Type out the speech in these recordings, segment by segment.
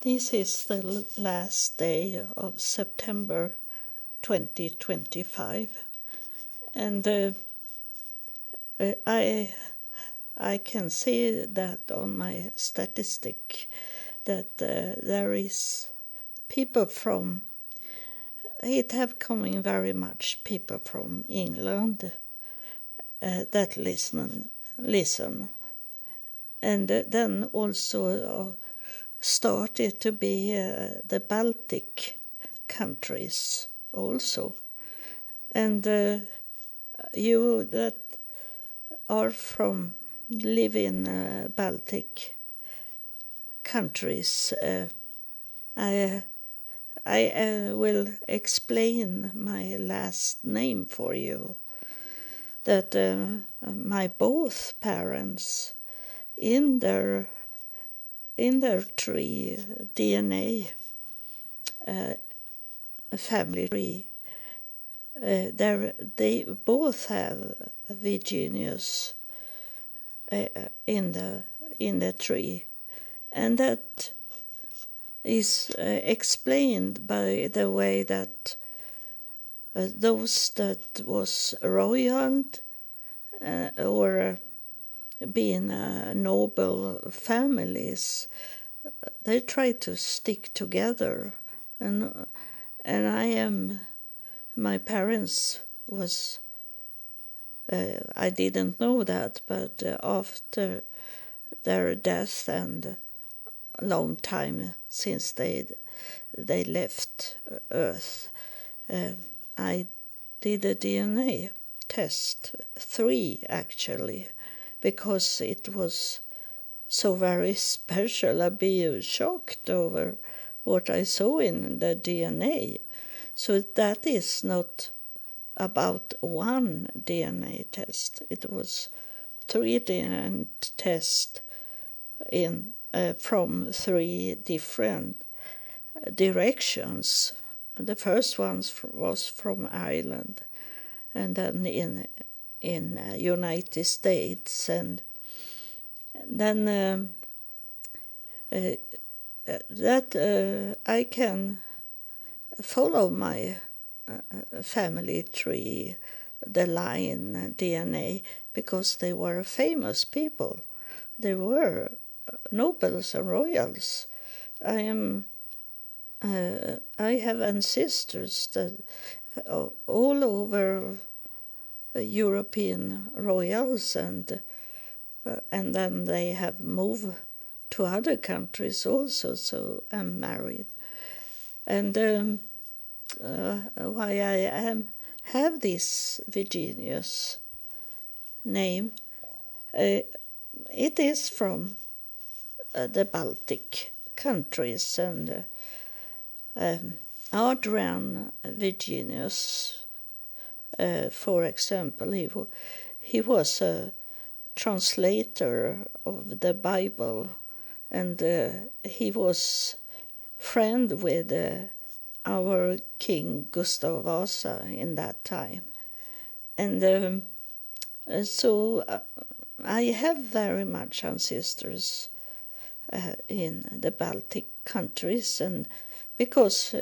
This is the last day of September 2025, and I can see that on my statistic that there is people from it have coming very much people from England that listen, and then also started to be the Baltic countries also, and you that are from live in Baltic countries, I will explain my last name for you. That my both parents in their tree DNA family tree, they both have Virginius in the tree, and that is explained by the way that those that was royal or being noble families, they try to stick together, and my parents was I didn't know that, but after their death and a long time since they left Earth, I did a DNA test, 3 actually, because it was so very special. I'd be shocked over what I saw in the DNA. So that is not about one DNA test. It was 3 DNA tests in from 3 different directions. The first one was from Ireland, and then in United States, and then that I can follow my family tree, the line DNA, because they were famous people. They were nobles and royals. I have ancestors that all over European royals, and then they have moved to other countries also. So I'm married, and why I have this Virginius name, it is from the Baltic countries, and Adress Virginius, for example, he was a translator of the Bible, and he was friend with our King Gustav Vasa in that time. And so I have very much ancestors in the Baltic countries, and because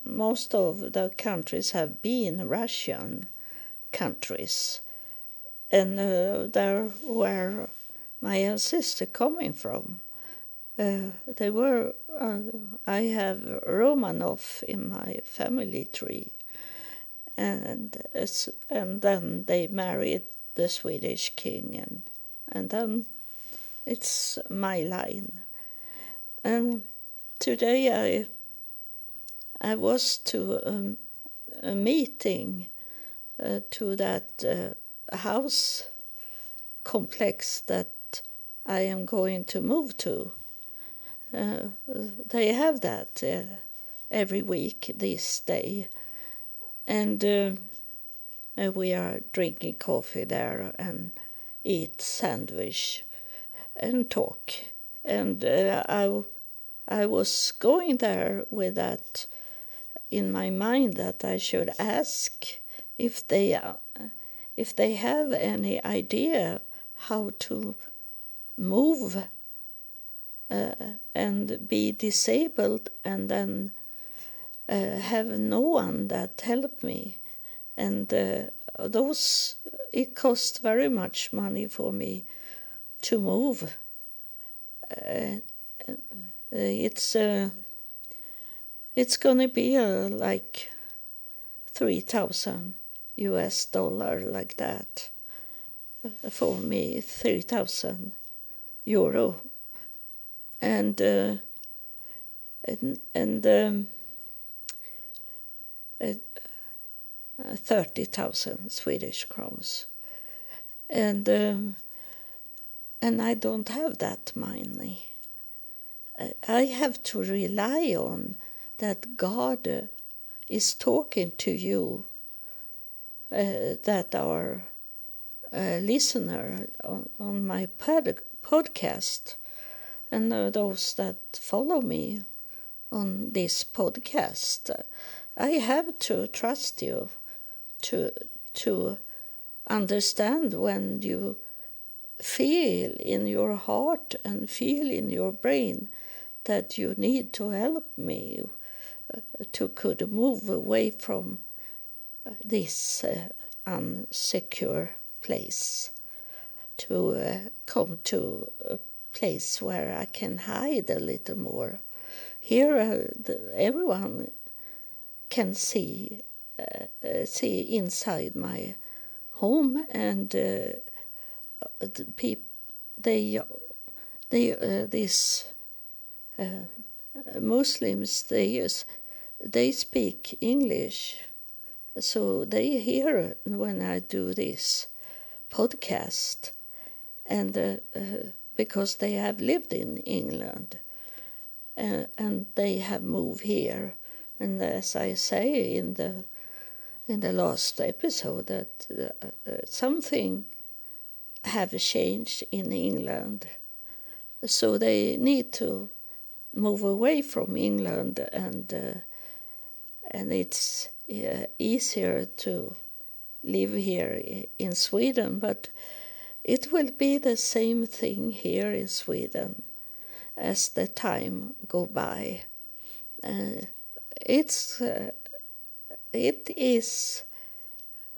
most of the countries have been Russian countries, and there where my ancestors coming from, they were. I have Romanov in my family tree, and then they married the Swedish king, and then it's my line. And today I was to a meeting to that house complex that I am going to move to. They have that every week this day, and we are drinking coffee there and eat sandwich and talk. And I was going there with that in my mind, that I should ask if they have any idea how to move and be disabled and then have no one that helped me. And it cost very much money for me to move. It's going to be like 3,000 US dollar like that for me, 3,000 euro, and 30,000 Swedish crowns, and I don't have that money. I have to rely on that God is talking to you, that are a listener on my podcast, and those that follow me on this podcast. I have to trust you to understand when you feel in your heart and feel in your brain that you need to help me to could move away from this unsecure place, to come to a place where I can hide a little more. Here everyone can see inside my home, and these Muslims, they speak English, so they hear when I do this podcast, and because they have lived in England, and they have moved here, and as I say in the last episode, that something have changed in England, so they need to move away from England, and it's easier to live here in Sweden, but it will be the same thing here in Sweden as the time go by. It is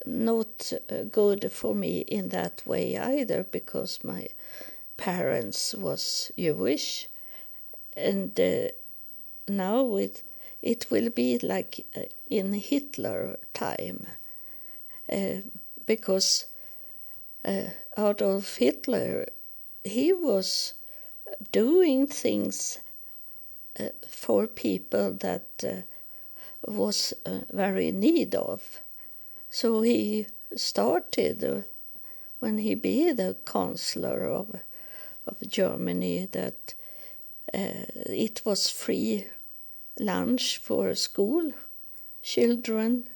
not good for me in that way either, because my parents was Jewish, and now it will be like in Hitler time, because Adolf Hitler, he was doing things for people that was very in need of. So he started, when he be the chancellor of Germany, that it was free lunch for school children,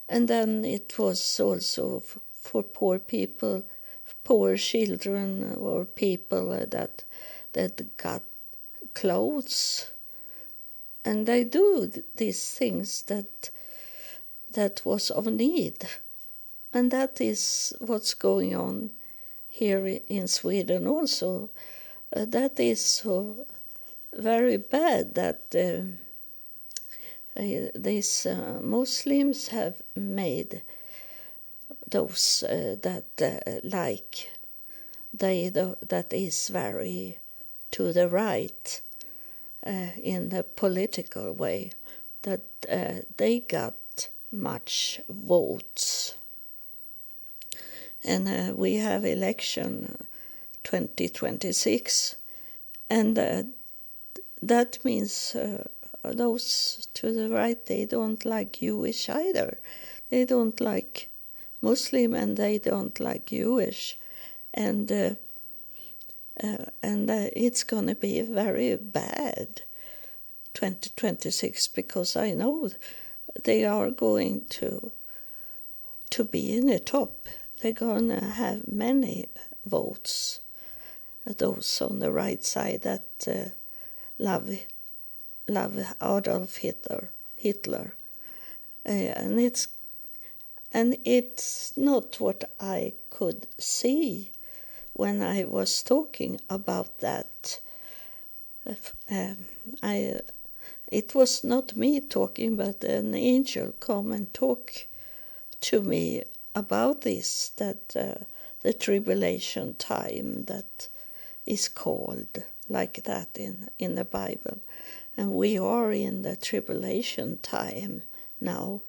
and then it was also for poor people, poor children, or people that got clothes, and they do these things that was of need, and that is what's going on here in Sweden also. That is so very bad that these Muslims have made those that is very to the right in the political way, that they got much votes, and we have election 2026, and that means those to the right, they don't like Jewish either. They don't like Muslim, and they don't like Jewish, and it's going to be very bad 2026, because I know they are going to be in the top. They're going to have many votes, those on the right side that love Adolf Hitler, and it's not what I could see when I was talking about that it was not me talking, but an angel come and talk to me about this, that the tribulation time that is called like that in the Bible. And we are in the tribulation time now,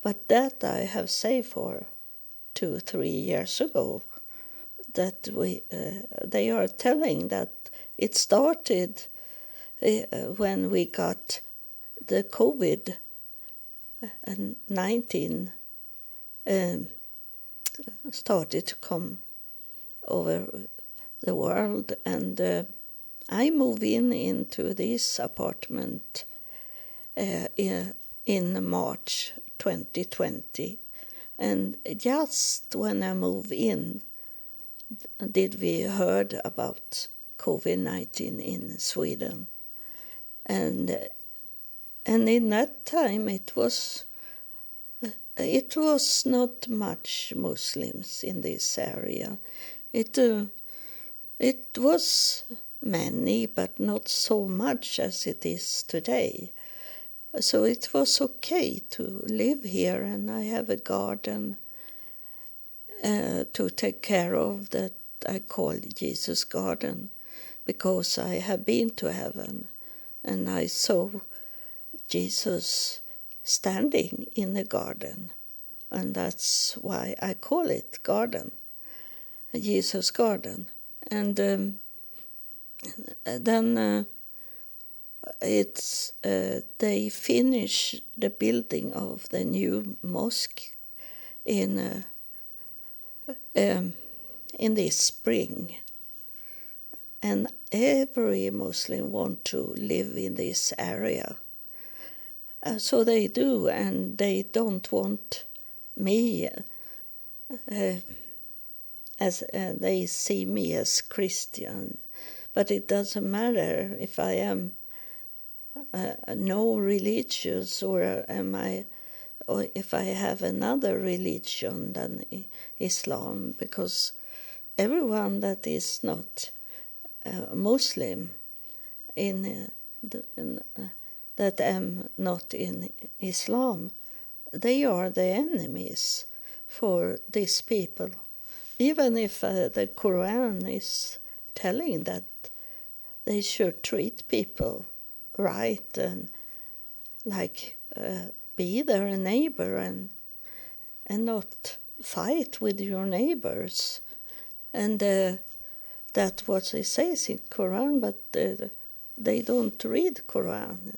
but that I have said for 2-3 years ago, that they are telling that it started when we got the COVID-19 started to come over the world, and I moved into this apartment in March 2020, and just when I moved in, did we heard about COVID-19 in Sweden, and in that time it was not much Muslims in this area. It was many, but not so much as it is today. So it was okay to live here, and I have a garden to take care of that I call Jesus Garden, because I have been to heaven and I saw Jesus standing in the garden, and that's why I call it garden, Jesus Garden. And then they finish the building of the new mosque in this spring, and every Muslim want to live in this area. So they do, and they don't want me as they see me as Christian. But it doesn't matter if I am no religious, or if I have another religion than Islam, because everyone that is not Muslim that am not in Islam, they are the enemies for these people. Even if the Quran is telling that they should treat people right and like be their neighbor and not fight with your neighbors, and that's what it says in Quran, but they don't read Quran.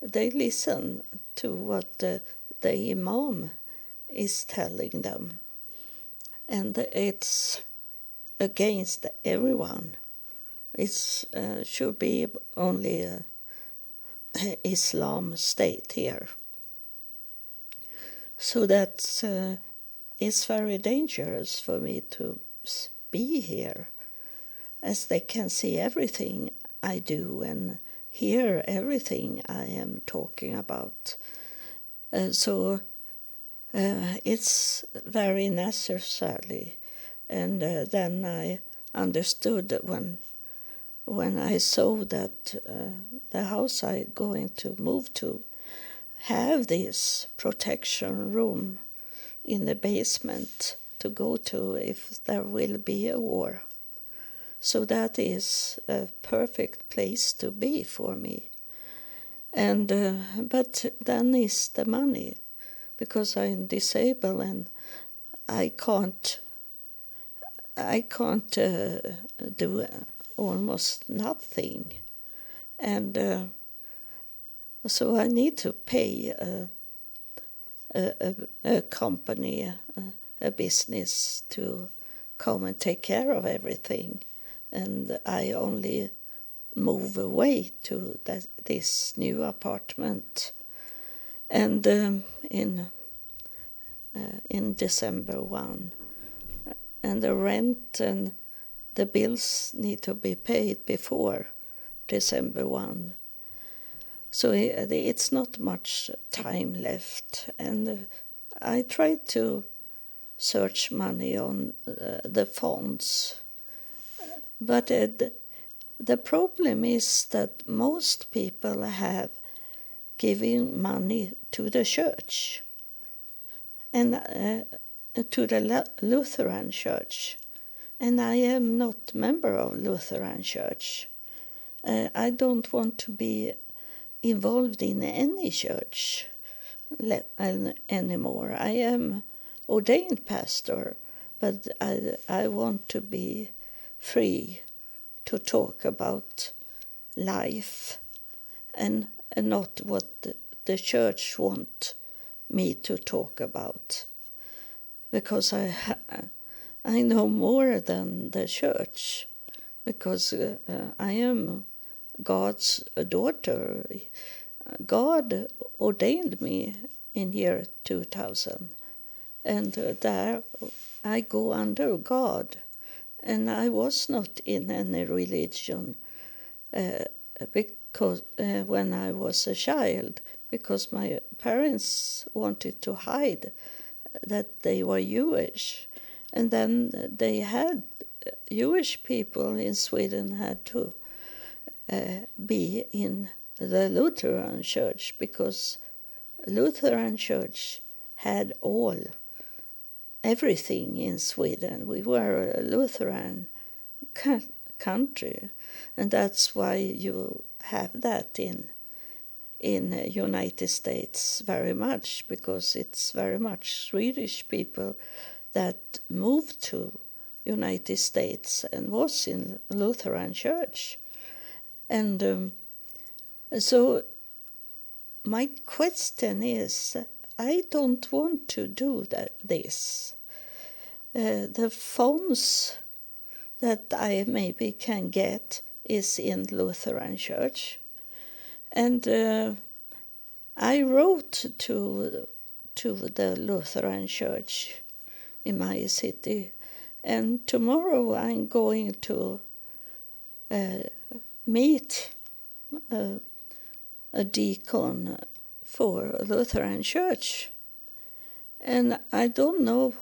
They listen to what the Imam is telling them, and it's against everyone. It should be only a Islam state here. So that's it's very dangerous for me to be here, as they can see everything I do and hear everything I am talking about. So it's very necessary. And then I understood that when I saw that the house I'm going to move to have this protection room in the basement to go to if there will be a war. So that is a perfect place to be for me. And but then is the money, because I'm disabled and I can't do almost nothing, and so I need to pay a company, a business, to come and take care of everything, and I only move away to this new apartment, and in December 1, and the rent and the bills need to be paid before December 1. So it's not much time left, and I tried to search money on the phones, but the problem is that most people have given money to the church and to the Lutheran Church, and I am not member of Lutheran Church. I don't want to be involved in any church anymore. I am ordained pastor, but I want to be free to talk about life and not what the church want me to talk about, because I know more than the church, because I am God's daughter. God ordained me in year 2000, and there I go under God, and I was not in any religion because when I was a child, because my parents wanted to hide that they were Jewish, and then they had Jewish people in Sweden had to be in the Lutheran Church, because Lutheran Church had everything in Sweden. We were a Lutheran country, and that's why you have that in United States very much, because it's very much Swedish people that moved to United States and was in Lutheran Church. And so my question is, I don't want to do this. The funds that I maybe can get is in Lutheran Church. And I wrote to the Lutheran Church in my city, and tomorrow I'm going to meet a deacon for Lutheran Church, and I don't know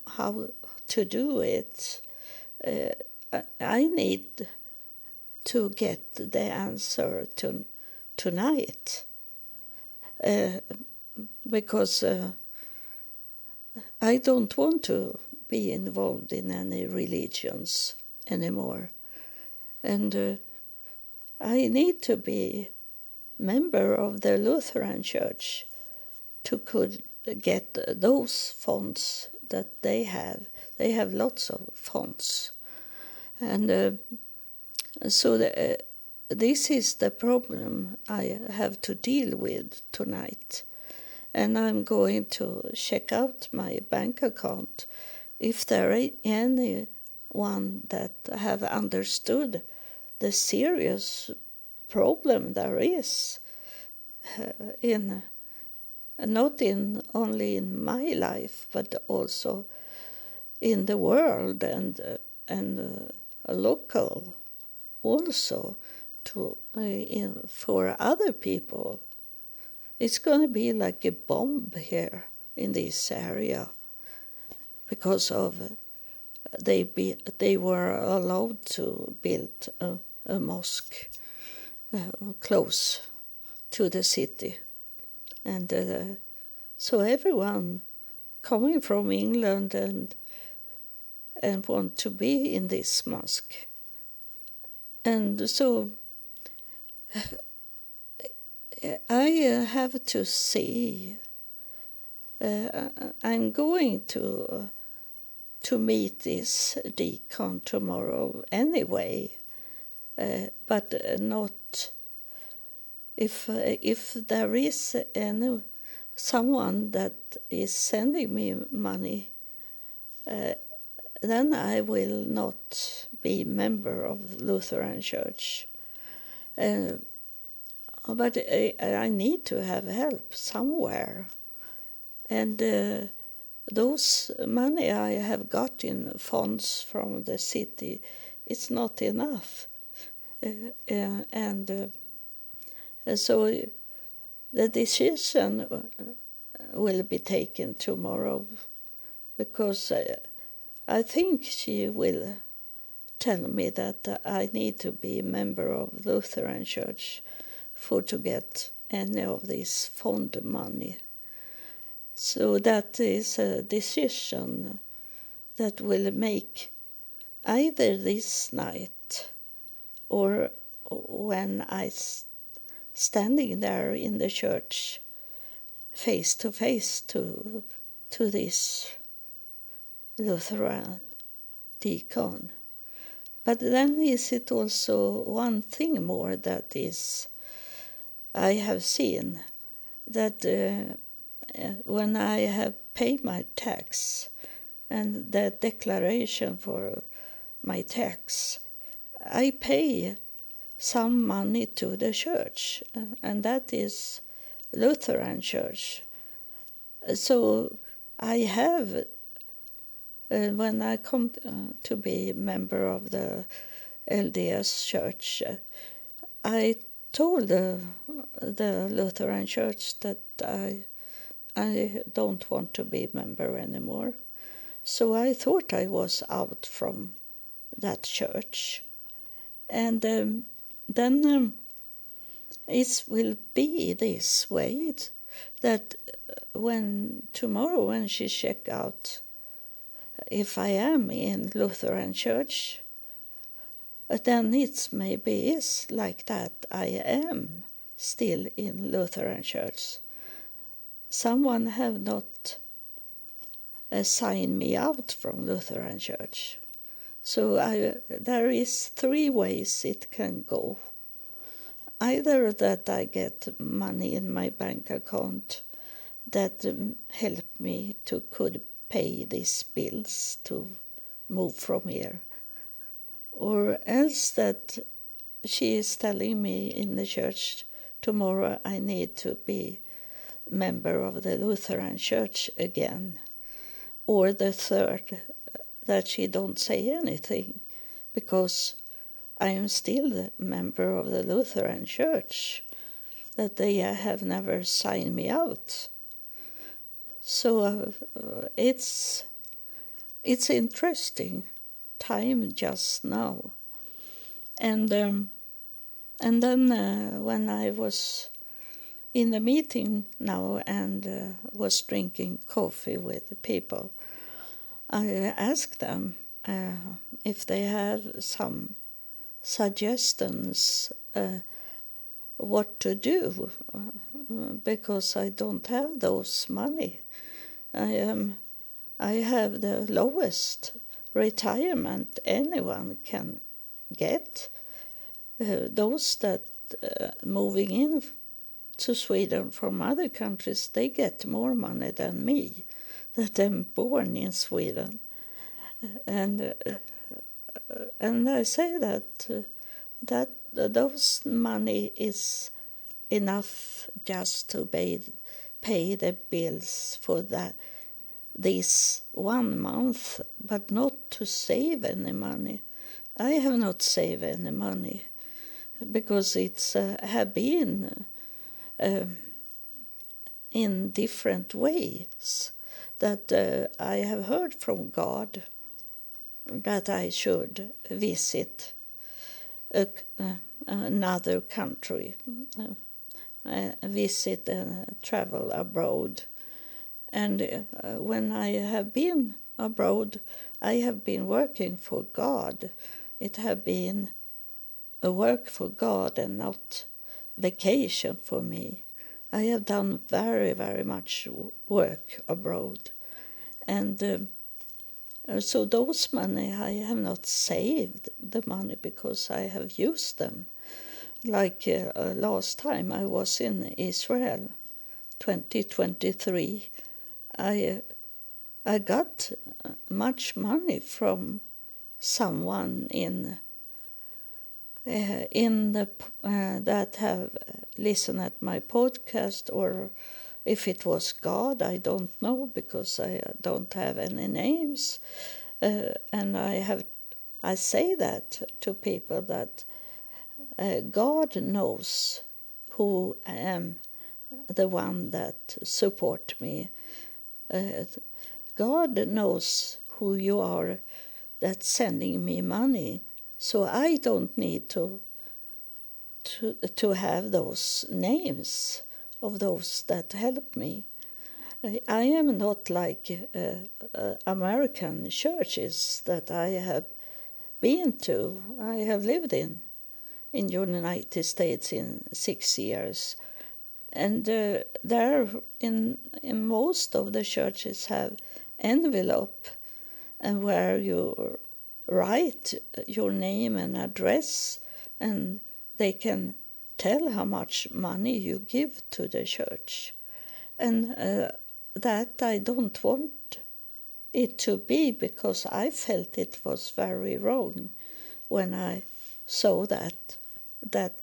how to do it. I need to get the answer tonight, because I don't want to be involved in any religions anymore, and I need to be member of the Lutheran Church to could get those funds that they have. They have lots of funds, and so this is the problem I have to deal with tonight. And I'm going to check out my bank account if there is anyone that have understood the serious problem there is not only in my life, but also in the world and local also for other people. It's going to be like a bomb here in this area because of they were allowed to build a mosque close to the city, and so everyone coming from England and want to be in this mosque, and so I have to see. I'm going to meet this deacon tomorrow anyway, but not if there is someone that is sending me money, then I will not be member of Lutheran Church. But I need to have help somewhere. And those money I have got in funds from the city, it's not enough. So the decision will be taken tomorrow, because I think she will tell me that I need to be a member of Lutheran Church to get any of this fund money. So that is a decision that will make either this night or when I standing there in the church face to face to this Lutheran deacon. But then is it also one thing more that is I have seen, that when I have paid my tax and the declaration for my tax, I pay some money to the church, and that is Lutheran Church. So I have, when I come to be a member of the LDS Church, I told the Lutheran Church that I don't want to be a member anymore. So I thought I was out from that church. And then it will be this way, that tomorrow when she check out if I am in Lutheran Church, then it maybe is like that I am still in Lutheran Church. Someone have not signed me out from Lutheran Church. So there is 3 ways it can go. Either that I get money in my bank account that help me to could pay these bills to move from here, or else that she is telling me in the church tomorrow I need to be member of the Lutheran Church again, or the third, that she don't say anything because I am still a member of the Lutheran Church, that they have never signed me out. So it's interesting time just now. And then when I was in the meeting now and was drinking coffee with the people, I asked them if they have some suggestions what to do, because I don't have those money. I have the lowest retirement anyone can get. Those that moving in to Sweden from other countries, they get more money than me, that I'm born in Sweden. And I say that those money is enough just to pay the bills for this 1 month, but not to save any money. I have not saved any money because it's have been in different ways that I have heard from God that I should visit another country, visit and travel abroad. And when I have been abroad, I have been working for God. It have been a work for God and not vacation for me. I have done very, very much work abroad. And so those money, I have not saved the money because I have used them. Like last time I was in Israel, 2023, I got much money from someone in the that have listened at my podcast, or if it was God, I don't know because I don't have any names, and I say that to people that God knows who I am, the one that support me. God knows who you are that's sending me money, So I don't need to have those names of those that help me. I am not like American churches that I have been to. I have lived in United States in 6 years, and there in most of the churches have envelope, and where you write your name and address, and they can tell how much money you give to the church. And that I don't want it to be, because I felt it was very wrong when I saw that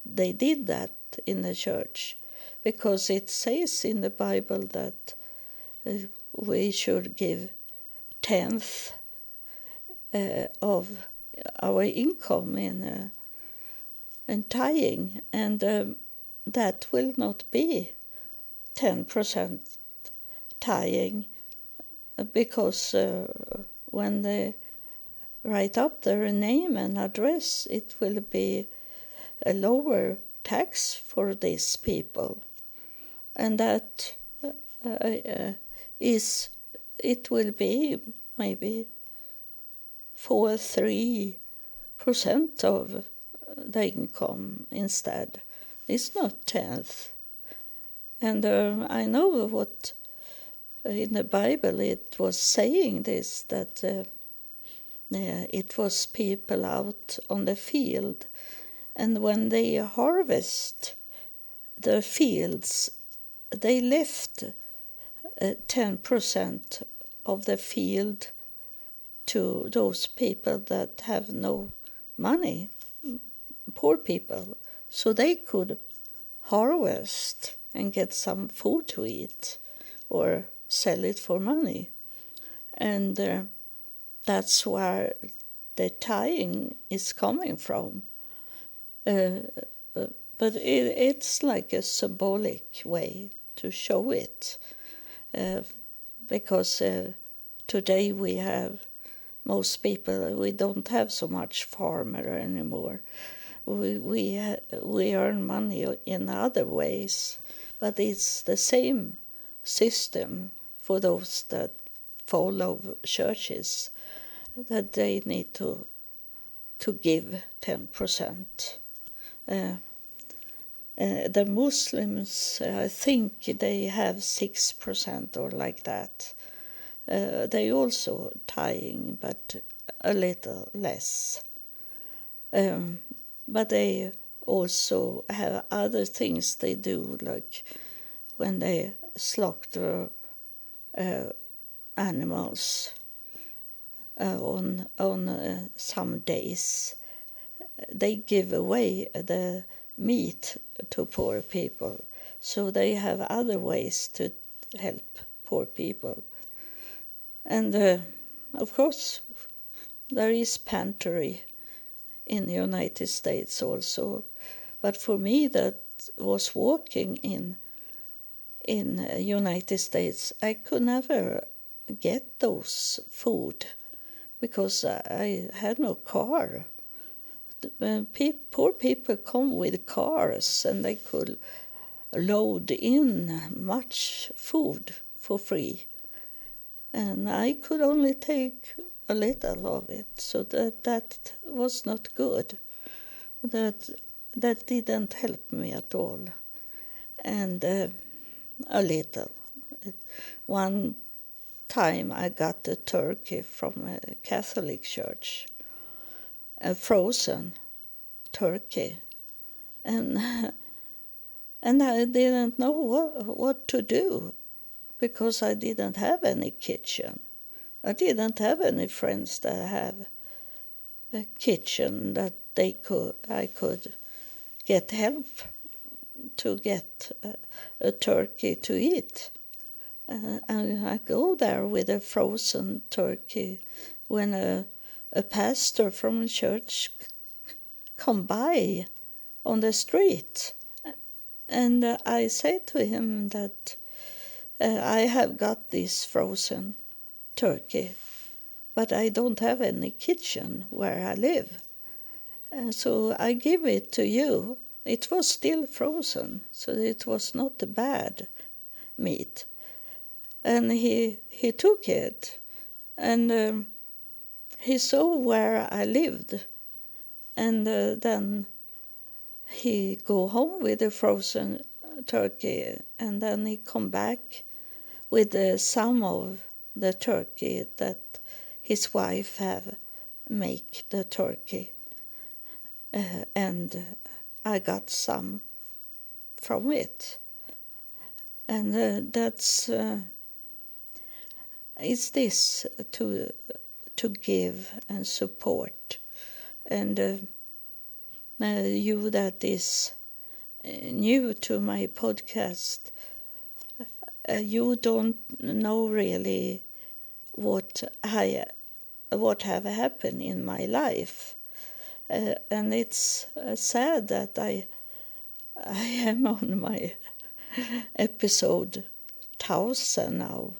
they did that in the church, because it says in the Bible that we should give tenth of our income in tithing, and that will not be 10% tithing, because when they write up their name and address, it will be a lower tax for these people, and that it will be maybe 3% of the income instead. It's not 10th. And I know what in the Bible it was saying this, that it was people out on the field, and when they harvest the fields, they left 10% of the field to those people that have no money, poor people, so they could harvest and get some food to eat or sell it for money. And that's where the tithing is coming from. But it's like a symbolic way to show it, because today we have, most people, we don't have so much farmer anymore. We earn money in other ways, but it's the same system for those that follow churches, that they need to give 10%. The Muslims, I think they have 6% or like that. They also tithing, but a little less. But they also have other things they do, like when they slaughter animals on some days. They give away the meat to poor people, so they have other ways to help poor people. And of course, there is pantry in the United States also, but for me that was working in United States, I could never get those food because I had no car. Poor people come with cars, and they could load in much food for free, and I could only take a little of it, so that was not good. That didn't help me at all. And a little. One time I got a turkey from a Catholic church, a frozen turkey, and I didn't know what to do, because I didn't have any kitchen. I didn't have any friends that have a kitchen that I could get help to get a turkey to eat. And I go there with a frozen turkey when a pastor from church come by on the street. And I say to him that I have got this frozen turkey, but I don't have any kitchen where I live. So I give it to you. It was still frozen, so it was not a bad meat. And he took it, and he saw where I lived, and then he go home with the frozen turkey, and then he come back with some of the turkey that his wife have make the turkey, and I got some from it, and that's is this to give and support, and you that is new to my podcast, you don't know really what have happened in my life, and it's sad that I am on my episode 1000 now,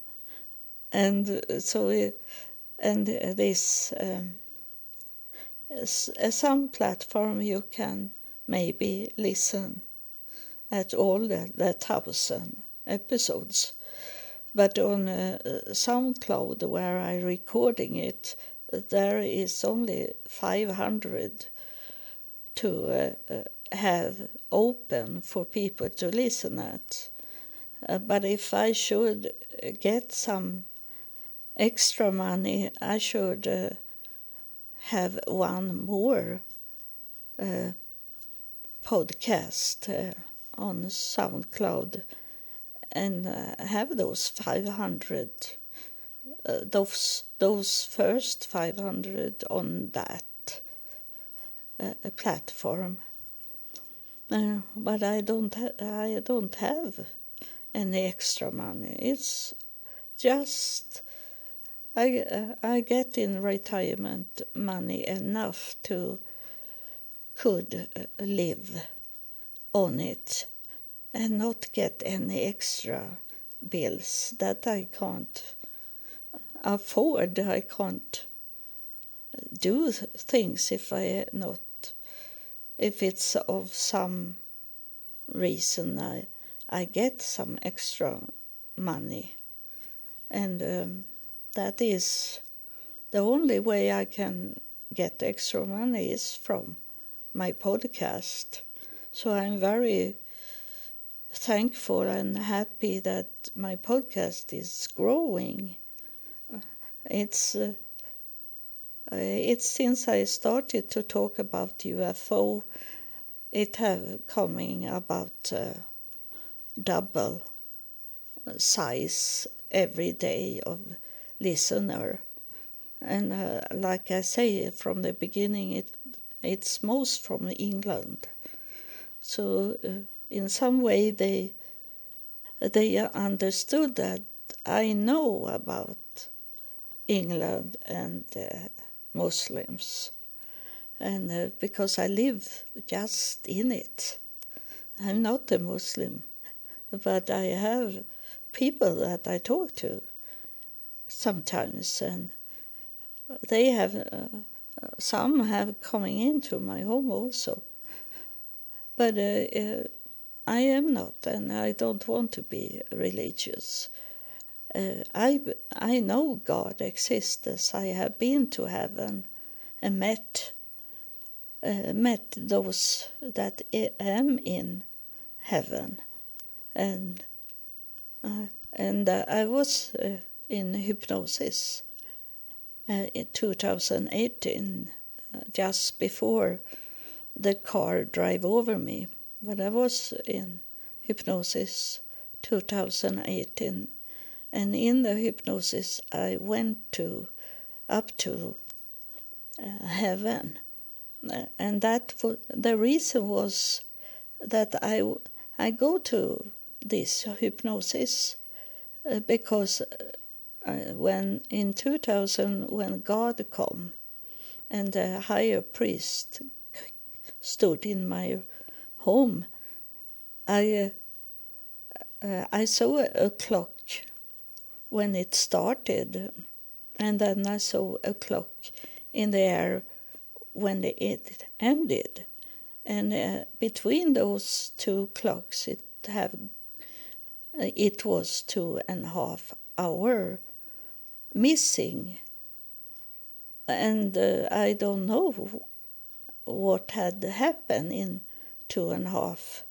and so and this some platform you can maybe listen at all the 1000 episodes, but on SoundCloud, where I recording it, there is only 500 to have open for people to listen at. But if I should get some extra money, I should have one more podcast on SoundCloud, and have those 500, those first 500 on that platform. But I don't have any extra money. It's just I get in retirement money enough to could live on it and not get any extra bills that I can't afford. I can't do things if it's of some reason I get some extra money, and that is the only way I can get extra money is from my podcast. So I'm very thankful and happy that my podcast is growing. It's since I started to talk about UFO, it have coming about double size every day of listener, and like I say from the beginning, it's most from England. So in some way they understood that I know about England and Muslims, and because I live just in it. I'm not a Muslim, but I have people that I talk to sometimes, and they have some have coming into my home also. But I am not, and I don't want to be religious. I know God exists. I have been to heaven and met those that am in heaven, and I was in hypnosis in 2018, just before the car drive over me. But I was in hypnosis 2018, and in the hypnosis I went up to heaven, and that the reason was that I go to this hypnosis because when in 2000 when God come and the higher priest stood in my home, I saw a clock when it started, and then I saw a clock in the air when it ended. And between those two clocks, it was 2.5 hours missing. And I don't know what had happened in 2.5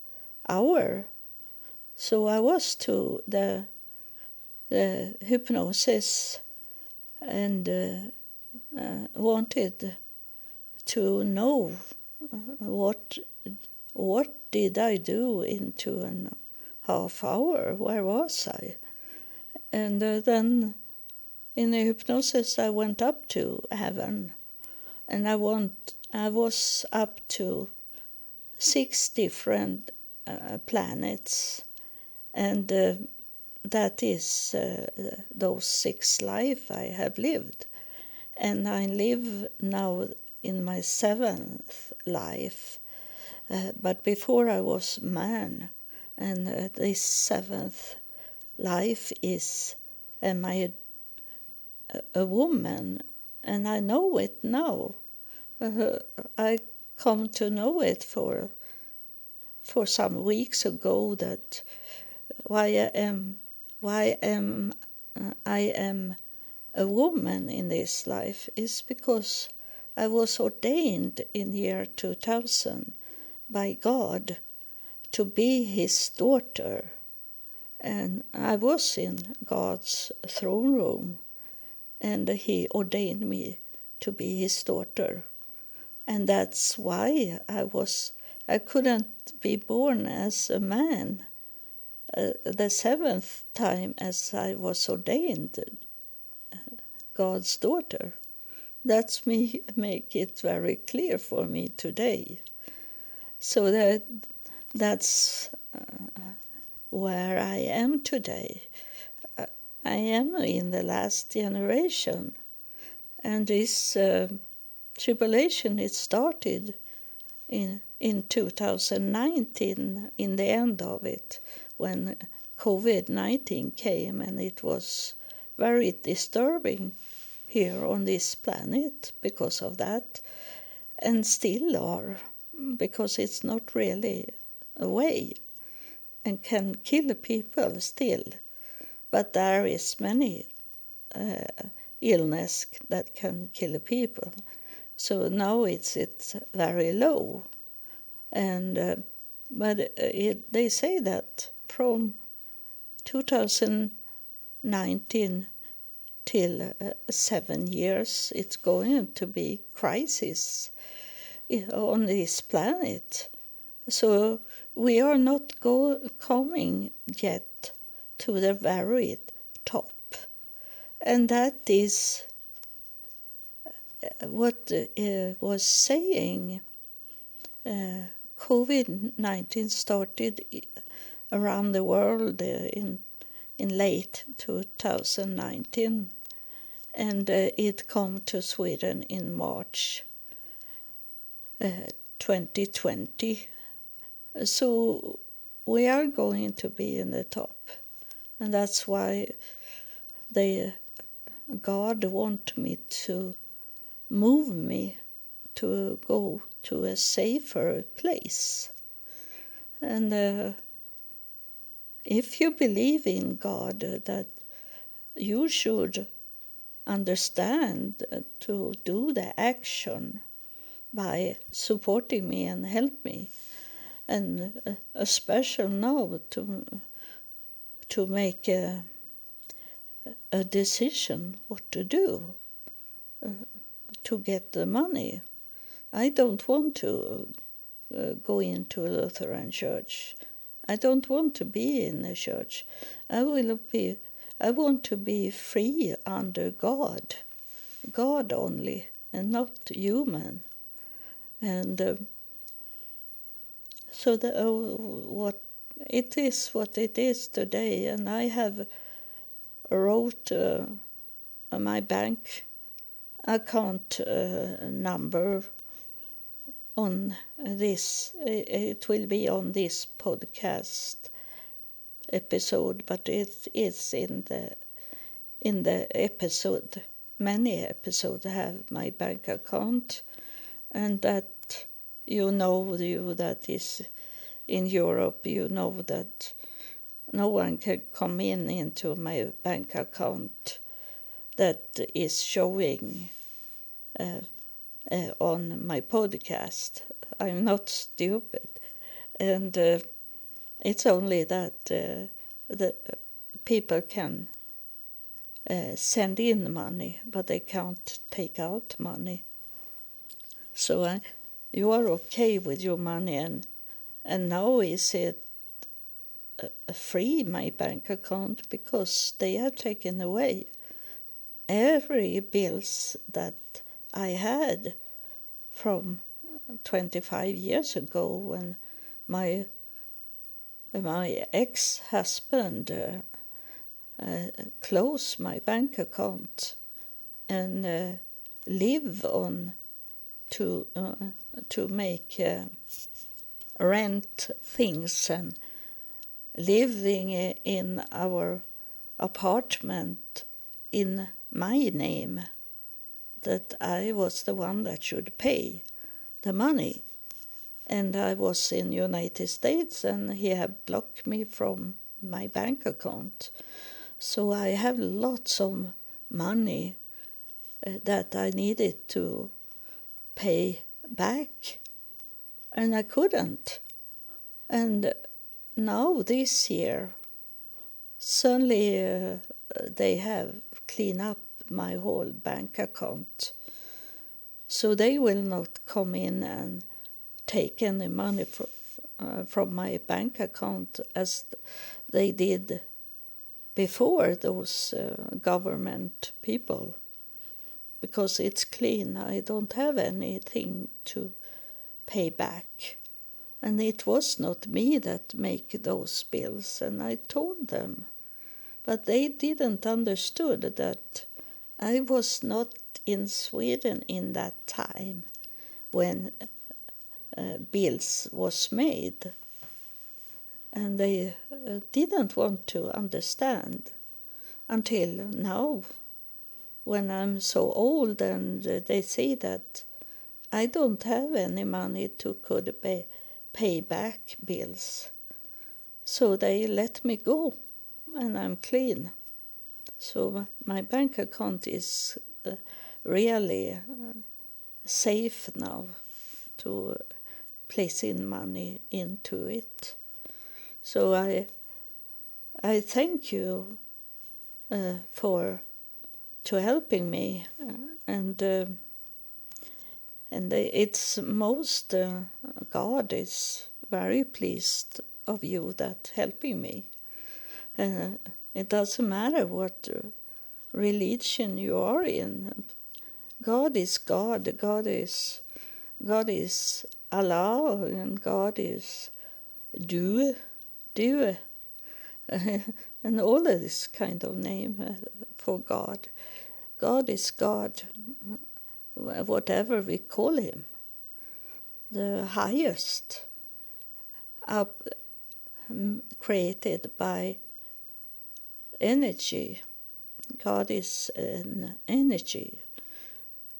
hours. So I was to the hypnosis and wanted to know what did I do in 2.5 hours? Where was I? And then in the hypnosis I went up to heaven, and I was up to 6 different planets, and that is those 6 lives I have lived. And I live now in my 7th life, but before I was man, and this 7th life is, am I a woman? And I know it now. I come to know it for some weeks ago, that why I am a woman in this life is because I was ordained in the year 2000 by God to be his daughter. And I was in God's throne room, and he ordained me to be his daughter. And that's why I couldn't be born as a man the 7th time as I was ordained God's daughter. That's me, make it very clear for me today. So that's where I am today. I am in the last generation, and this tribulation, it started in 2019, in the end of it, when COVID-19 came, and it was very disturbing here on this planet because of that, and still are, because it's not really a way and can kill people still. But there is many illness that can kill people. So now it's very low. And but they say that from 2019 till 7 years, it's going to be crisis on this planet. So we are not coming yet to the very top. And that is what was saying. COVID-19 started around the world in late 2019, and it come to Sweden in March 2020. So we are going to be in the top, and that's why God want me to move me to go to a safer place. And if you believe in God, that you should understand to do the action by supporting me and help me, and especially now to make a decision what to do to get the money. I don't want to go into a Lutheran church. I don't want to be in a church. I want to be free under God only, and not human. And so what it is today. And I have wrote my bank account number on this. It will be on this podcast episode, but it is in the episode. Many episodes have my bank account, and that you that is in Europe, you know that no one can come into my bank account that is showing on my podcast. I'm not stupid, and it's only that the people can send in money, but they can't take out money. So you are okay with your money, and now is it free, my bank account, because they have taken away every bills that I had from 25 years ago when my ex-husband closed my bank account and live on to make rent things and living in our apartment in my name, that I was the one that should pay the money. And I was in United States and he had blocked me from my bank account. So I have lots of money that I needed to pay back, and I couldn't. And now this year, suddenly they have cleaned up my whole bank account. So they will not come in and take any money from my bank account as they did before, those government people, because it's clean. I don't have anything to pay back. And it was not me that make those bills, and I told them. But they didn't understood that I was not in Sweden in that time when bills was made. And they didn't want to understand until now, when I'm so old and they see that I don't have any money to could pay back bills. So they let me go, and I'm clean. So my bank account is really safe now to place in money into it. So I thank you for helping me, and it's most God is very pleased of you that helping me. It doesn't matter what religion you are in. God is God. God is Allah, and God is du, and all of this kind of name for God. God is God, whatever we call him, the highest, up created by energy. God is an energy.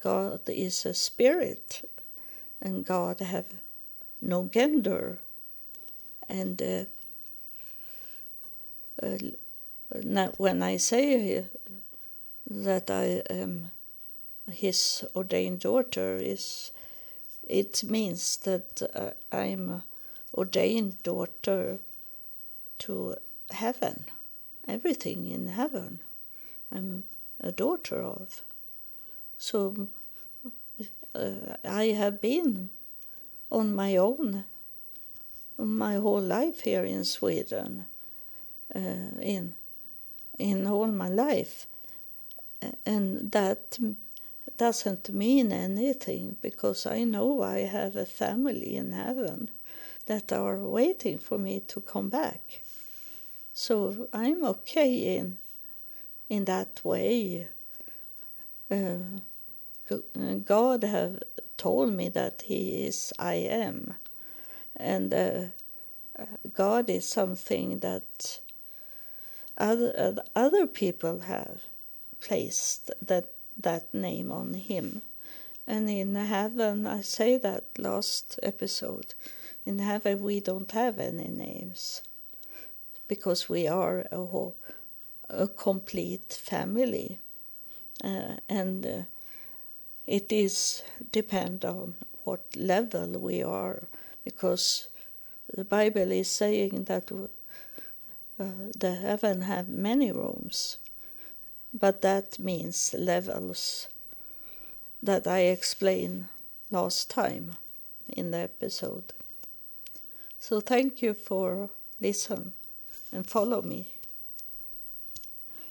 God is a spirit, and God have no gender. And now when I say that I am his ordained daughter, it means that I'm ordained daughter to heaven, everything in heaven I'm a daughter of. So I have been on my own my whole life here in Sweden, in all my life, and that doesn't mean anything, because I know I have a family in heaven that are waiting for me to come back. So I'm okay in that way. God have told me that he is I am, and God is something that other people have placed that name on him, And in heaven, I say that last episode, in heaven we don't have any names because we are a complete family. And it is depend on what level we are, because the Bible is saying that the heaven have many rooms, but that means levels that I explained last time in the episode. So thank you for listening and follow me.